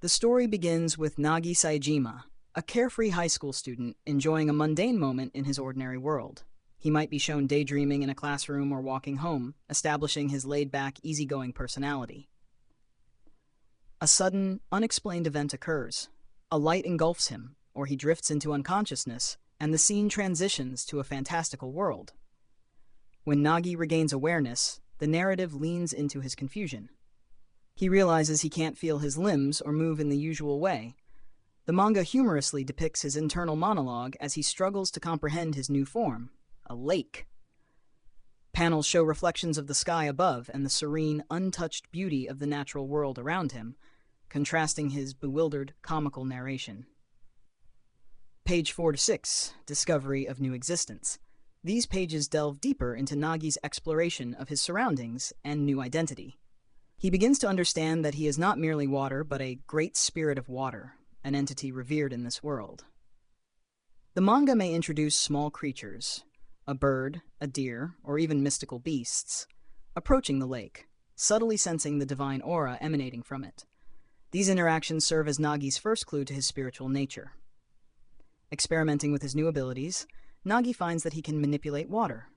The story begins with Nagi Saejima, a carefree high school student enjoying a mundane moment in his ordinary world. He might be shown daydreaming in a classroom or walking home, establishing his laid-back, easygoing personality. A sudden, unexplained event occurs. A light engulfs him, or he drifts into unconsciousness, and the scene transitions to a fantastical world. When Nagi regains awareness, the narrative leans into his confusion. He realizes he can't feel his limbs or move in the usual way. The manga humorously depicts his internal monologue as he struggles to comprehend his new form, a lake. Panels show reflections of the sky above and the serene, untouched beauty of the natural world around him, contrasting his bewildered, comical narration. Page 4 to 6, Discovery of New Existence. These pages delve deeper into Nagi's exploration of his surroundings and new identity. He begins to understand that he is not merely water, but a great spirit of water, an entity revered in this world. The manga may introduce small creatures, a bird, a deer, or even mystical beasts, approaching the lake, subtly sensing the divine aura emanating from it. These interactions serve as Nagi's first clue to his spiritual nature. Experimenting with his new abilities, Nagi finds that he can manipulate water.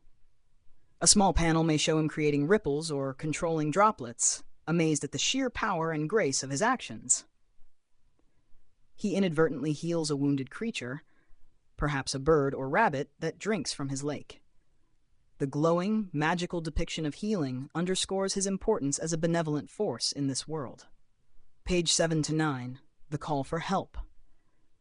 A small panel may show him creating ripples or controlling droplets, amazed at the sheer power and grace of his actions. He inadvertently heals a wounded creature, perhaps a bird or rabbit, that drinks from his lake. The glowing, magical depiction of healing underscores his importance as a benevolent force in this world. Page 7 to 9, The Call for Help.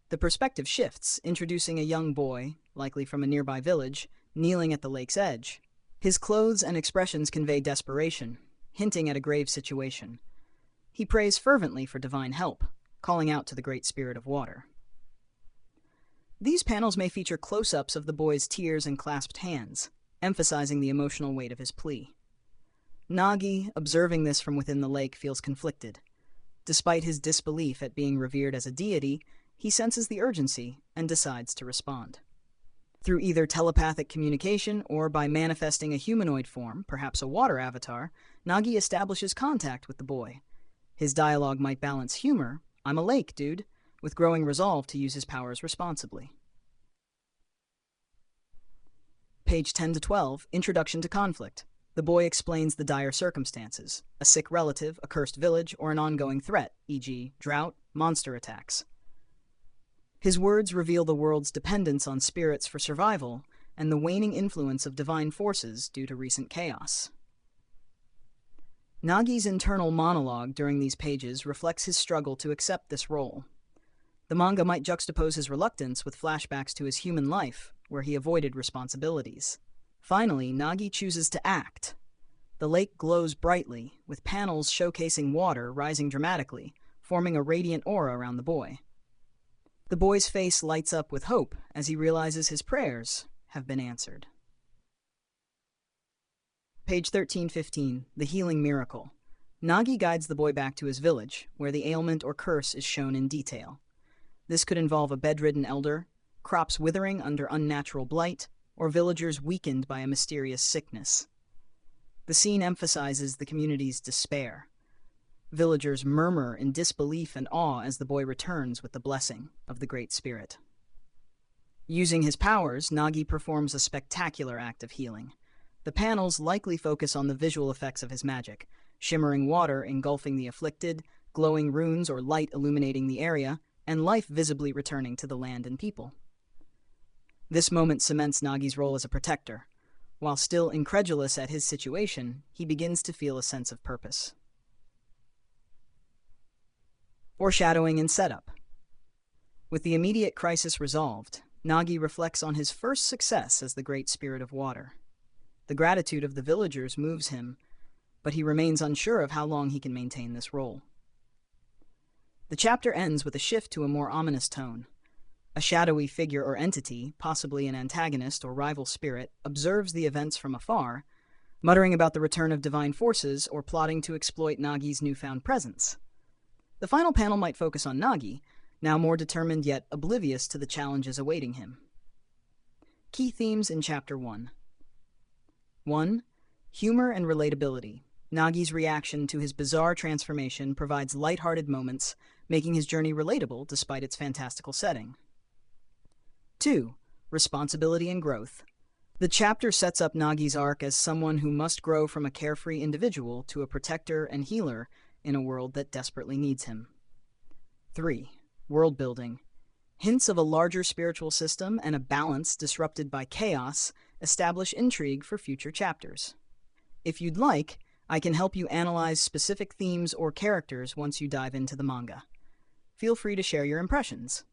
The perspective shifts, introducing a young boy, likely from a nearby village, kneeling at the lake's edge. His clothes and expressions convey desperation, hinting at a grave situation. He prays fervently for divine help, calling out to the great spirit of water. These panels may feature close-ups of the boy's tears and clasped hands, emphasizing the emotional weight of his plea. Nagi, observing this from within the lake, feels conflicted. Despite his disbelief at being revered as a deity, he senses the urgency and decides to respond. Through either telepathic communication or by manifesting a humanoid form, perhaps a water avatar, Nagi establishes contact with the boy. His dialogue might balance humor, "I'm a lake, dude," with growing resolve to use his powers responsibly. Page 10 to 12, Introduction to Conflict. The boy explains the dire circumstances, a sick relative, a cursed village, or an ongoing threat, e.g., drought, monster attacks. His words reveal the world's dependence on spirits for survival and the waning influence of divine forces due to recent chaos. Nagi's internal monologue during these pages reflects his struggle to accept this role. The manga might juxtapose his reluctance with flashbacks to his human life, where he avoided responsibilities. Finally, Nagi chooses to act. The lake glows brightly, with panels showcasing water rising dramatically, forming a radiant aura around the boy. The boy's face lights up with hope as he realizes his prayers have been answered. Page 13-15, The Healing Miracle. Nagi guides the boy back to his village, where the ailment or curse is shown in detail. This could involve a bedridden elder, crops withering under unnatural blight, or villagers weakened by a mysterious sickness. The scene emphasizes the community's despair. Villagers murmur in disbelief and awe as the boy returns with the blessing of the Great Spirit. Using his powers, Nagi performs a spectacular act of healing. The panels likely focus on the visual effects of his magic, shimmering water engulfing the afflicted, glowing runes or light illuminating the area, and life visibly returning to the land and people. This moment cements Nagi's role as a protector. While still incredulous at his situation, he begins to feel a sense of purpose. Foreshadowing and setup. With the immediate crisis resolved, Nagi reflects on his first success as the Great Spirit of Water. The gratitude of the villagers moves him, but he remains unsure of how long he can maintain this role. The chapter ends with a shift to a more ominous tone. A shadowy figure or entity, possibly an antagonist or rival spirit, observes the events from afar, muttering about the return of divine forces or plotting to exploit Nagi's newfound presence. The final panel might focus on Nagi, now more determined yet oblivious to the challenges awaiting him. Key themes in Chapter 1. 1. Humor and relatability. Nagi's reaction to his bizarre transformation provides lighthearted moments, making his journey relatable despite its fantastical setting. 2. Responsibility and growth. The chapter sets up Nagi's arc as someone who must grow from a carefree individual to a protector and healer in a world that desperately needs him. 3. World building. Hints of a larger spiritual system and a balance disrupted by chaos establish intrigue for future chapters. If you'd like, I can help you analyze specific themes or characters once you dive into the manga. Feel free to share your impressions.